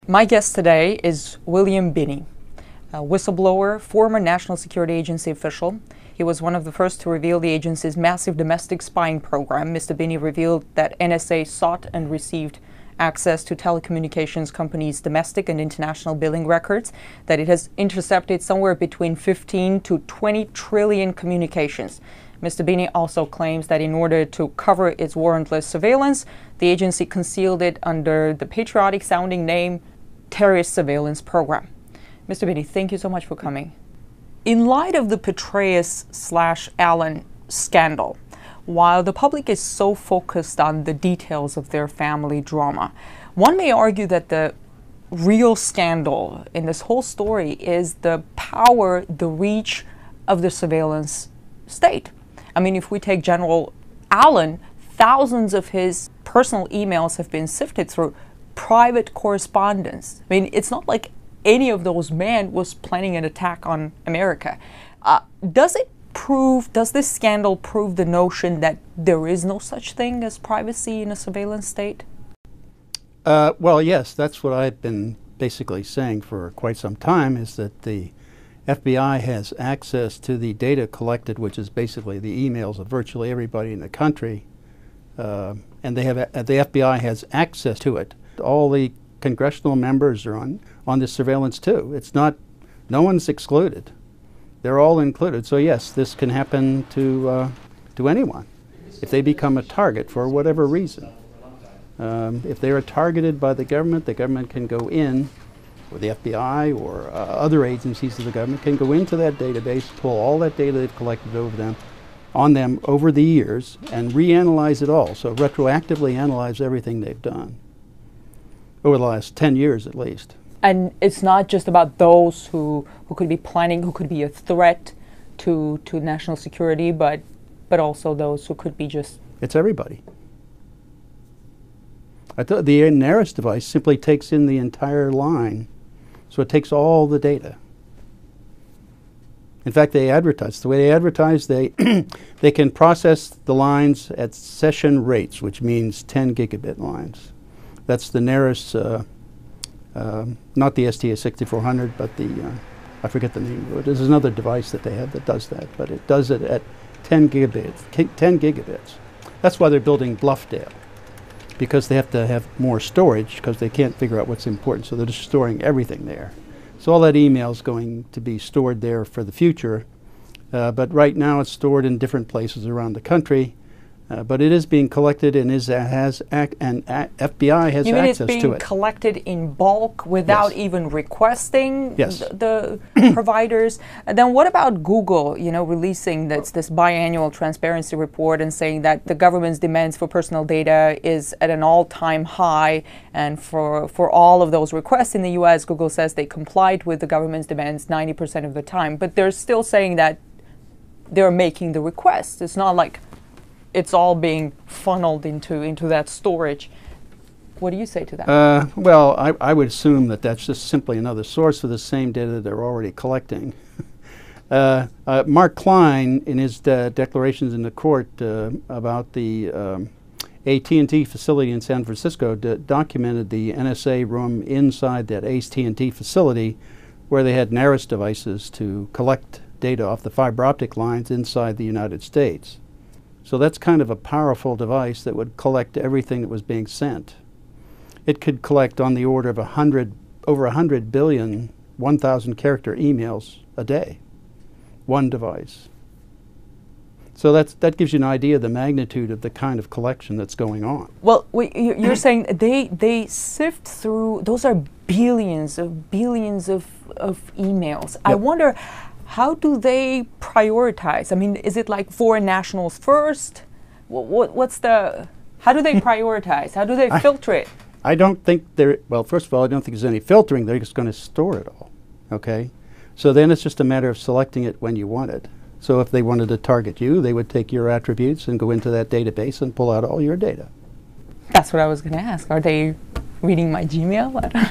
My guest today is William Binney, a whistleblower, former National Security Agency official. He was one of the first to reveal the agency's massive domestic spying program. Mr. Binney revealed that NSA sought and received access to telecommunications companies' domestic and international billing records, that it has intercepted somewhere between 15 to 20 trillion communications. Mr. Binney also claims that in order to cover its warrantless surveillance, the agency concealed it under the patriotic-sounding name Terrorist Surveillance Program. Mr. Binney, thank you so much for coming. In light of the Petraeus/Allen scandal, while the public is so focused on the details of their family drama, one may argue that the real scandal in this whole story is the power, the reach of the surveillance state. I mean, if we take General Allen, thousands of his personal emails have been sifted through private correspondence. I mean, it's not like any of those men was planning an attack on America. Does this scandal prove the notion that there is no such thing as privacy in a surveillance state? Well, yes, that's what I've been basically saying for quite some time, is that the FBI has access to the data collected, which is basically the emails of virtually everybody in the country, and the FBI has access to it. All the congressional members are on this surveillance too. It's not, no one's excluded. They're all included. So yes, this can happen to anyone if they become a target for whatever reason. If they are targeted by the government can go in, or the FBI or other agencies of the government can go into that database, pull all that data they've collected on them over the years and reanalyze it all. So retroactively analyze everything they've done over the last 10 years at least. And it's not just about those who could be planning, who could be a threat to national security, but also those who could be just... It's everybody. The NARIS device simply takes in the entire line. So it takes all the data. In fact, they advertise. The way they advertise, they can process the lines at session rates, which means 10 gigabit lines. That's the NARIS, not the STA6400, but I forget the name of it. There's another device that they have that does that, but it does it at 10 gigabits. 10 gigabits. That's why they're building Bluffdale, because they have to have more storage because they can't figure out what's important. So they're just storing everything there. So all that email is going to be stored there for the future. But right now it's stored in different places around the country. But it is being collected and FBI has access to it. You mean it's being collected in bulk without even requesting the providers? And then what about Google, releasing this biannual transparency report and saying that the government's demands for personal data is at an all-time high, and for all of those requests in the US, Google says they complied with the government's demands 90% of the time. But they're still saying that they're making the requests. It's not like it's all being funneled into that storage. What do you say to that? Well, I would assume that that's just simply another source of the same data they're already collecting. Mark Klein, in his declarations in the court about the AT&T facility in San Francisco, documented the NSA room inside that AT&T facility where they had NARIS devices to collect data off the fiber optic lines inside the United States. So that's kind of a powerful device that would collect everything that was being sent. It could collect on the order of over 100 billion 1,000 character emails a day, one device. So that gives you an idea of the magnitude of the kind of collection that's going on. Well, you're saying they sift through, those are billions of emails. Yep. I wonder, how do they prioritize? I mean, is it like foreign nationals first? How do they prioritize? How do they filter it? I don't think well, first of all, I don't think there's any filtering. They're just going to store it all, okay? So then it's just a matter of selecting it when you want it. So if they wanted to target you, they would take your attributes and go into that database and pull out all your data. That's what I was going to ask. Are they reading my Gmail? I don't know.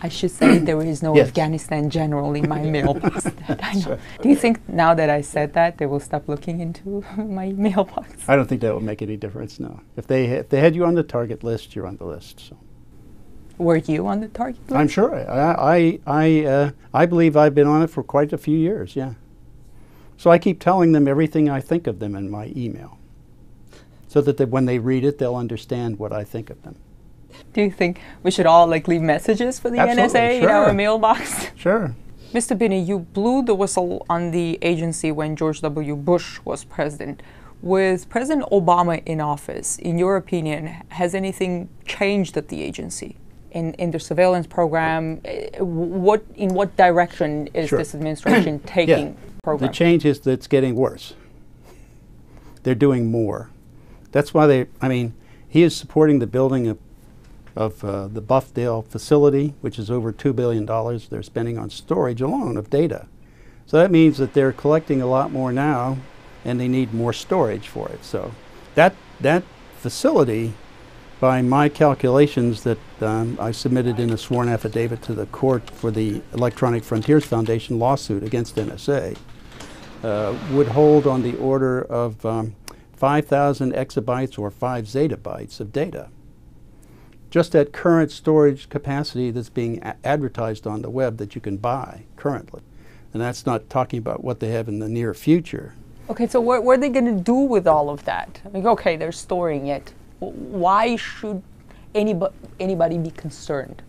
I should say there is no Afghanistan general in my mailbox. I know. Sure. Do you think now that I said that, they will stop looking into my mailbox? I don't think that will make any difference, no. If they had you on the target list, you're on the list. So. Were you on the target list? I'm sure. I believe I've been on it for quite a few years, yeah. So I keep telling them everything I think of them in my email, so that when they read it, they'll understand what I think of them. Do you think we should all like leave messages for the Absolutely, NSA sure. in our mailbox? Sure. Mr. Binney, you blew the whistle on the agency when George W. Bush was president. With President Obama in office, in your opinion, has anything changed at the agency? In the surveillance program, in what direction is this administration taking program? The change is that it's getting worse. They're doing more. That's why he is supporting the building of the Buffdale facility, which is over $2 billion they're spending on storage alone of data. So that means that they're collecting a lot more now, and they need more storage for it. So that facility, by my calculations that I submitted in a sworn affidavit to the court for the Electronic Frontiers Foundation lawsuit against NSA, would hold on the order of 5,000 exabytes or 5 zettabytes of data. Just at current storage capacity that's being advertised on the web that you can buy currently. And that's not talking about what they have in the near future. Okay, so what are they going to do with all of that? I mean, okay, they're storing it. Why should anybody be concerned?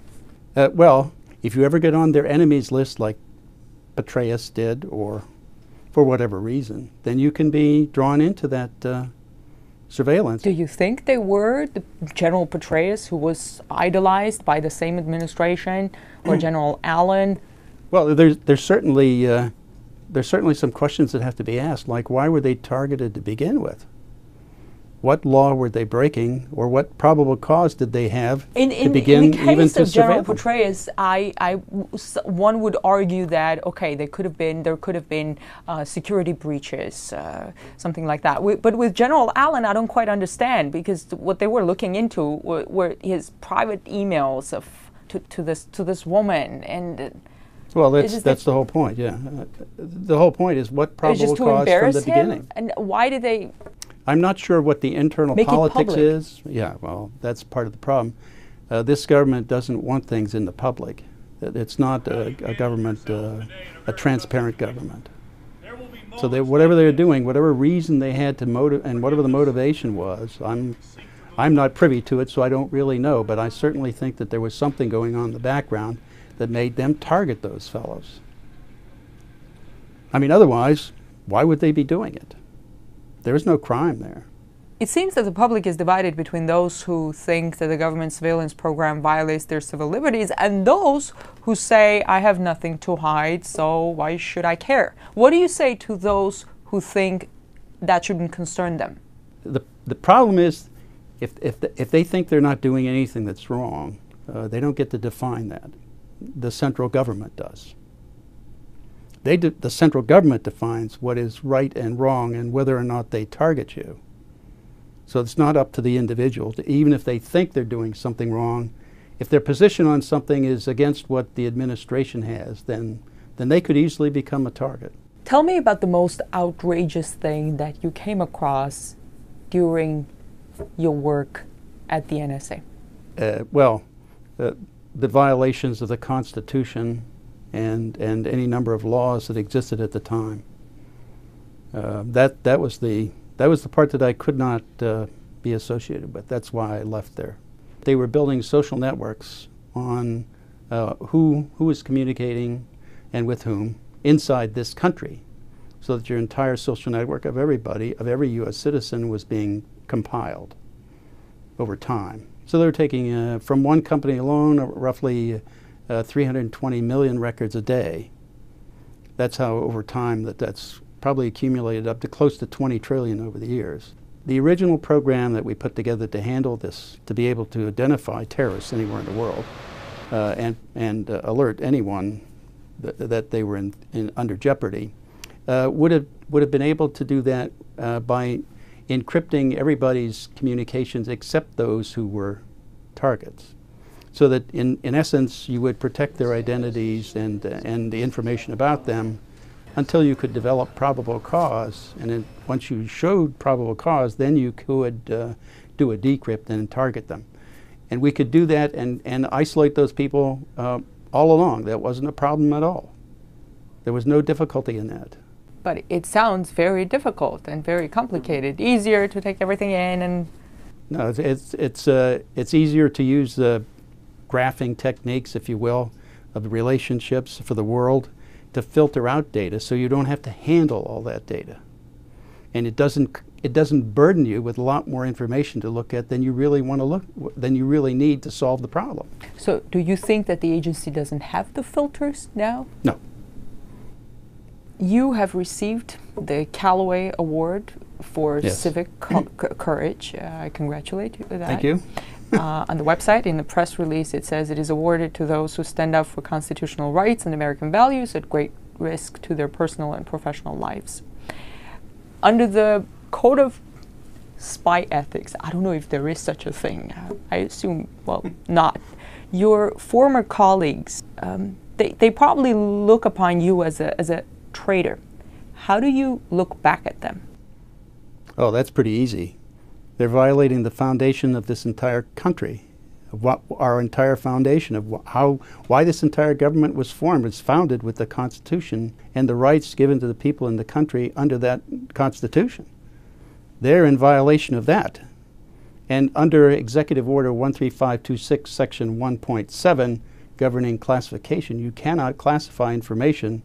Well, if you ever get on their enemies list like Petraeus did, or for whatever reason, then you can be drawn into that surveillance. Do you think they were the General Petraeus, who was idolized by the same administration, or General Allen? Well, there's certainly some questions that have to be asked, like why were they targeted to begin with? What law were they breaking, or what probable cause did they have to begin even to surveil them? In the case of General Petraeus, one would argue that, okay, there could have been security breaches, something like that. But with General Allen, I don't quite understand, because what they were looking into were his private emails to this woman, and well, that's the whole point. Yeah, the whole point is what probable cause from the beginning. And why did they? I'm not sure what the internal politics is. Yeah, well, that's part of the problem. This government doesn't want things in the public. It's not a government, a transparent government. So whatever they're doing, whatever reason they had to motive, and whatever the motivation was, I'm not privy to it, so I don't really know. But I certainly think that there was something going on in the background that made them target those fellows. I mean, otherwise, why would they be doing it? There is no crime there. It seems that the public is divided between those who think that the government surveillance program violates their civil liberties and those who say, I have nothing to hide, so why should I care? What do you say to those who think that shouldn't concern them? The problem is, if they think they're not doing anything that's wrong, they don't get to define that. The central government does. The central government defines what is right and wrong and whether or not they target you. So it's not up to the individual, even if they think they're doing something wrong. If their position on something is against what the administration has, then they could easily become a target. Tell me about the most outrageous thing that you came across during your work at the NSA. The violations of the Constitution and any number of laws that existed at the time. That was the part that I could not be associated with. That's why I left there. They were building social networks on who was communicating and with whom inside this country, so that your entire social network of everybody, of every U.S. citizen, was being compiled over time. So they were taking, from one company alone, roughly 320 million records a day. That's how, over time, that's probably accumulated up to close to 20 trillion over the years. The original program that we put together to handle this, to be able to identify terrorists anywhere in the world and alert anyone that they were under jeopardy, would have been able to do that by encrypting everybody's communications except those who were targets. So that in essence you would protect their identities and the information about them until you could develop probable cause, and then once you showed probable cause, then you could do a decrypt and target them. And we could do that and isolate those people all along. That wasn't a problem at all. There was no difficulty in that. But it sounds very difficult and very complicated. Easier to take everything in and... No, it's easier to use the graphing techniques, if you will, of the relationships for the world to filter out data so you don't have to handle all that data. And it doesn't burden you with a lot more information to look at than you really want to than you really need to solve the problem. So do you think that the agency doesn't have the filters now? No. You have received the Callaway Award for civic courage. I congratulate you with that. Thank you. On the website, in the press release, it says it is awarded to those who stand up for constitutional rights and American values at great risk to their personal and professional lives. Under the Code of Spy Ethics, I don't know if there is such a thing. I assume, well, not. Your former colleagues, they probably look upon you as a traitor. How do you look back at them? Oh, that's pretty easy. They're violating the foundation of this entire country, of what our entire foundation of why this entire government was formed. It's founded with the Constitution and the rights given to the people in the country under that Constitution. They're in violation of that. And under Executive Order 13526, Section 1.7, governing classification, you cannot classify information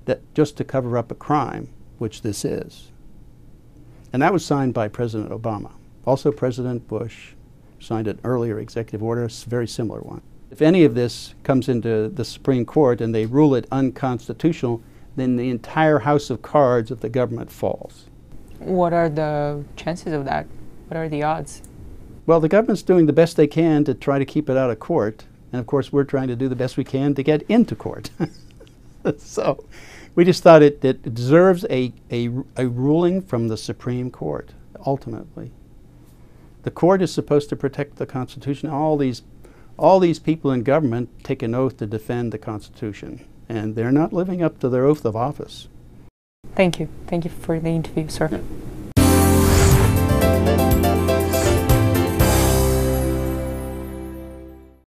that just to cover up a crime, which this is. And that was signed by President Obama. Also, President Bush signed an earlier executive order, a very similar one. If any of this comes into the Supreme Court and they rule it unconstitutional, then the entire house of cards of the government falls. What are the chances of that? What are the odds? Well, the government's doing the best they can to try to keep it out of court. And of course, we're trying to do the best we can to get into court. So we just thought it deserves a ruling from the Supreme Court, ultimately. The court is supposed to protect the Constitution. All these people in government take an oath to defend the Constitution, and they're not living up to their oath of office. Thank you. Thank you for the interview, sir.